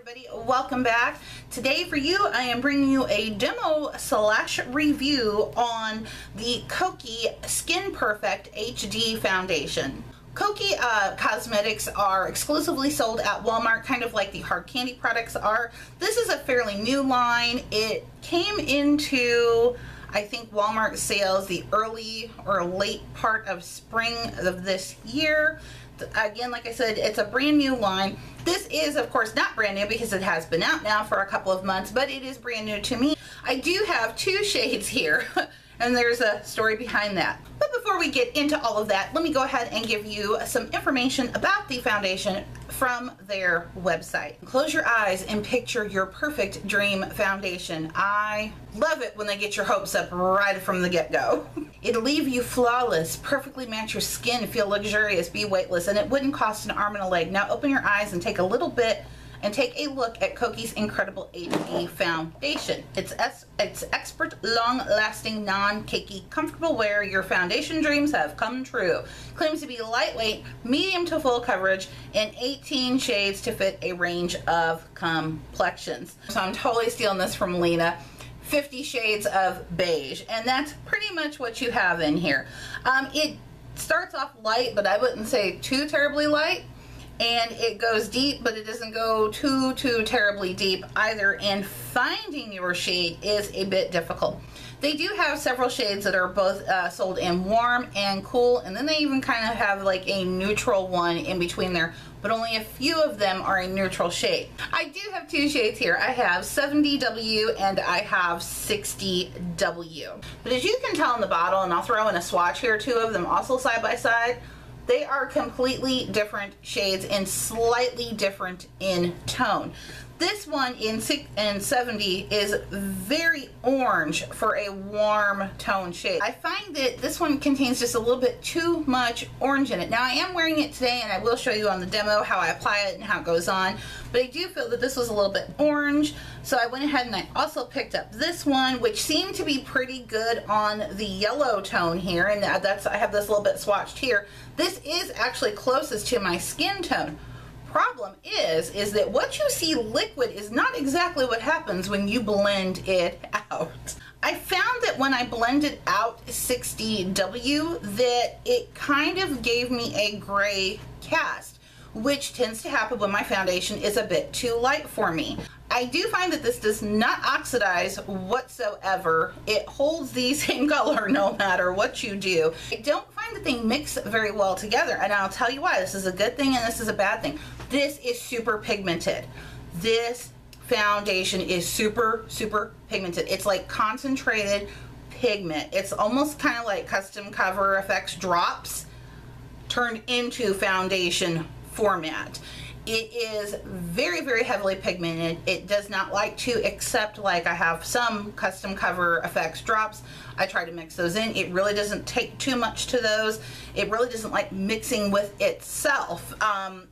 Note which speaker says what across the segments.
Speaker 1: everybody, welcome back. Today for you I am bringing you a demo slash review on the Kokie Skin Perfect HD foundation. Kokie cosmetics are exclusively sold at Walmart, kind of like the hard candy products are. This is a fairly new line. It came into, I think, Walmart sales the early or late part of spring of this year. Again, like I said, it's a brand new line. This is, of course, not brand new because it has been out now for a couple of months, but it is brand new to me. I do have two shades here, and there's a story behind that. But before we get into all of that, let me go ahead and give you some information about the foundation from their website. Close your eyes and picture your perfect dream foundation. I love it when they get your hopes up right from the get-go. It'll leave you flawless, perfectly match your skin, feel luxurious, be weightless, and it wouldn't cost an arm and a leg. Now open your eyes and take a look at Kokie's incredible HD foundation. It's expert, long-lasting, non-cakey, comfortable wear. Your foundation dreams have come true. Claims to be lightweight, medium to full coverage, and 18 shades to fit a range of complexions. So I'm totally stealing this from Leyla. 50 shades of beige, and that's pretty much what you have in here. It starts off light, but I wouldn't say too terribly light. And it goes deep, but it doesn't go too terribly deep either, and finding your shade is a bit difficult. They do have several shades that are both sold in warm and cool, and then they even kind of have like a neutral one in between there, but only a few of them are a neutral shade. I do have two shades here. I have 70W and I have 60W. But as you can tell in the bottle, and I'll throw in a swatch here, two of them also side by side, they are completely different shades and slightly different in tone. This one in 70 is very orange for a warm tone shade. I find that this one contains just a little bit too much orange in it. Now I am wearing it today, and I will show you on the demo how I apply it and how it goes on, but I do feel that this was a little bit orange, so I went ahead and I also picked up this one, which seemed to be pretty good on the yellow tone here, and I have this little bit swatched here. This is actually closest to my skin tone. Problem is that what you see liquid is not exactly what happens when you blend it out. I found that when I blended out 60W that it kind of gave me a gray cast, which tends to happen when my foundation is a bit too light for me. I do find that this does not oxidize whatsoever. It holds the same color no matter what you do. I don't find that they mix very well together, and I'll tell you why. This is a good thing and this is a bad thing. This is super pigmented. This foundation is super pigmented. It's like concentrated pigment. It's almost kind of like Custom Cover FX drops turned into foundation format. It is very heavily pigmented. It does not like to accept, like I have some Custom Cover FX drops. I try to mix those in. It really doesn't take too much to those. It really doesn't like mixing with itself.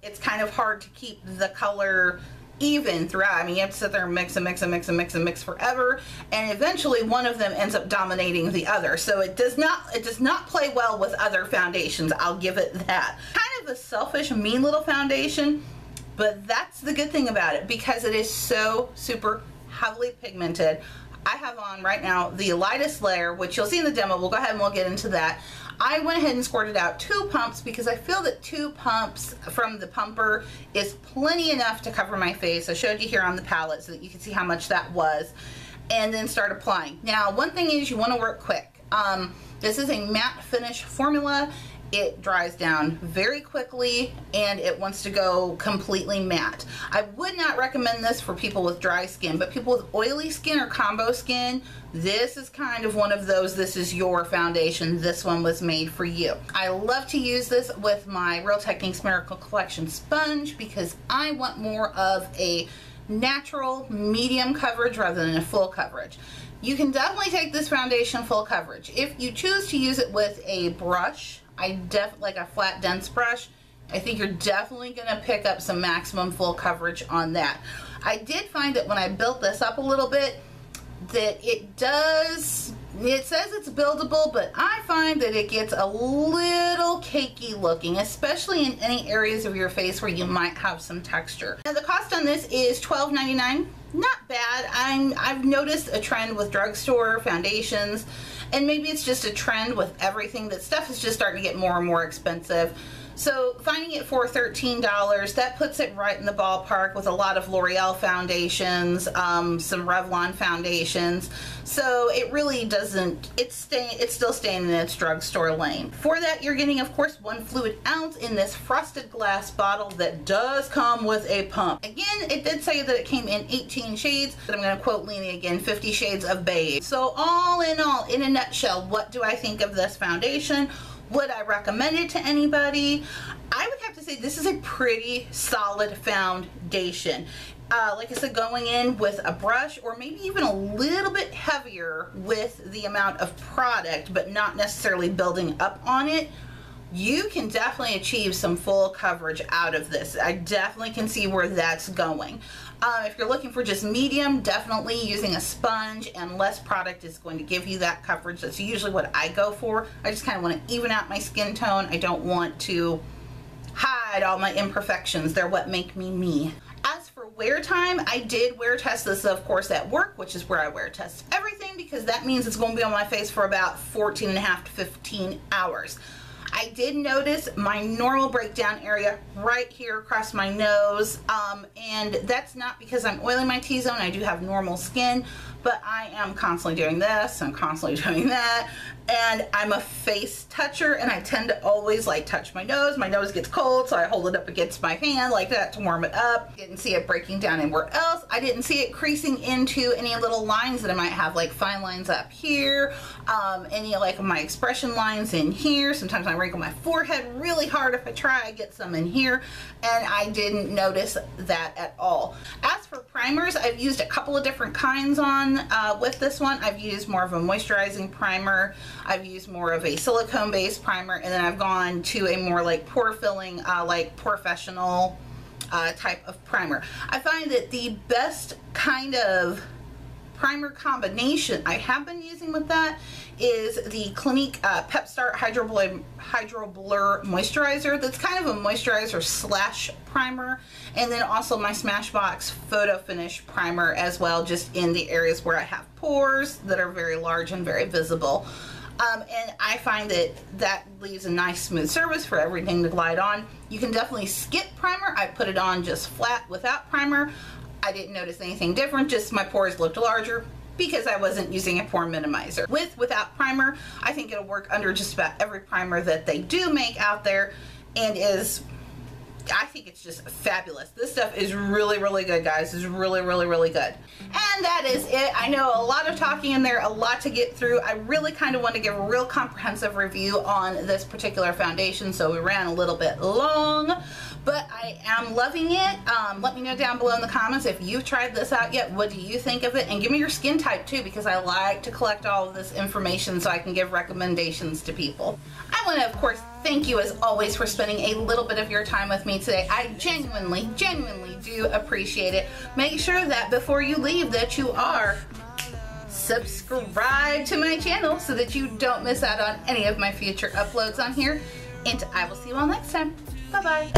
Speaker 1: It's kind of hard to keep the color even throughout. I mean, you have to sit there and mix and mix and mix and mix and mix forever, and eventually one of them ends up dominating the other. So it does not play well with other foundations, I'll give it that. Kind of a selfish, mean little foundation, but that's the good thing about it because it is so super heavily pigmented. I have on right now the lightest layer, which you'll see in the demo. We'll go ahead and we'll get into that. I went ahead and squirted out 2 pumps because I feel that 2 pumps from the pumper is plenty enough to cover my face. I showed you here on the palette so that you can see how much that was, and then start applying. Now, one thing is you want to work quick. This is a matte finish formula. It dries down very quickly and it wants to go completely matte. I would not recommend this for people with dry skin, but people with oily skin or combo skin, this is kind of one of those, this is your foundation. This one was made for you. I love to use this with my Real Techniques Miracle Collection sponge because I want more of a natural medium coverage rather than a full coverage. You can definitely take this foundation full coverage. If you choose to use it with a brush, like a flat dense brush, I think you're definitely going to pick up some maximum full coverage on that. I did find that when I built this up a little bit that it does It says it's buildable, but I find that it gets a little cakey looking, especially in any areas of your face where you might have some texture. Now the cost on this is $12.99. Not bad. I've noticed a trend with drugstore foundations, and maybe it's just a trend with everything, that stuff is just starting to get more and more expensive. So finding it for $13, that puts it right in the ballpark with a lot of L'Oreal foundations, some Revlon foundations. So it really doesn't, it's still staying in its drugstore lane. For that, you're getting, of course, 1 fluid ounce in this frosted glass bottle that does come with a pump. Again, it did say that it came in 18 shades, but I'm going to quote Leyla again, 50 shades of beige. So all, in a nutshell, what do I think of this foundation? Would I recommend it to anybody? I would have to say this is a pretty solid foundation. Like I said, going in with a brush, or maybe even a little bit heavier with the amount of product, but not necessarily building up on it, you can definitely achieve some full coverage out of this. I definitely can see where that's going. If you're looking for just medium, definitely using a sponge and less product is going to give you that coverage. That's usually what I go for. I just kind of want to even out my skin tone. I don't want to hide all my imperfections. They're what make me me. As for wear time, I did wear test this, of course, at work, which is where I wear test everything, because that means it's going to be on my face for about 14.5 to 15 hours. I did notice my normal breakdown area right here across my nose, and that's not because I'm oiling my T-zone. I do have normal skin, but I am constantly doing this, I'm constantly doing that, and I'm a face toucher, and I tend to always like touch my nose. My nose gets cold, so I hold it up against my hand like that to warm it up. Didn't see it breaking down anywhere else. I didn't see it creasing into any little lines that I might have, like fine lines up here, any like my expression lines in here. Sometimes I wrinkle my forehead really hard. If I try, I get some in here, and I didn't notice that at all. As for primers, I've used a couple of different kinds on with this one. I've used more of a moisturizing primer, I've used more of a silicone based primer, and then I've gone to a more like pore filling, like Professional type of primer. I find that the best kind of primer combination I have been using with that is the Clinique Pep Start Hydro Blur Moisturizer. That's kind of a moisturizer slash primer, and then also my Smashbox Photo Finish Primer as well, just in the areas where I have pores that are very large and very visible. And I find that that leaves a nice smooth surface for everything to glide on. You can definitely skip primer. I put it on just flat without primer. I didn't notice anything different, just my pores looked larger because I wasn't using a pore minimizer. Without primer, I think it'll work under just about every primer that they do make out there, and I think it's just fabulous. This stuff is really, really good, guys. It's really, really, really good. And that is it. I know a lot of talking in there, a lot to get through. I really kind of want to give a real comprehensive review on this particular foundation, so we ran a little bit long, but I am loving it. Let me know down below in the comments if you've tried this out yet. What do you think of it? And give me your skin type too, because I like to collect all of this information so I can give recommendations to people. I want to, of course, thank you as always for spending a little bit of your time with me today. I genuinely, genuinely do appreciate it. Make sure that before you leave that you are subscribed to my channel so that you don't miss out on any of my future uploads on here. And I will see you all next time. Bye-bye.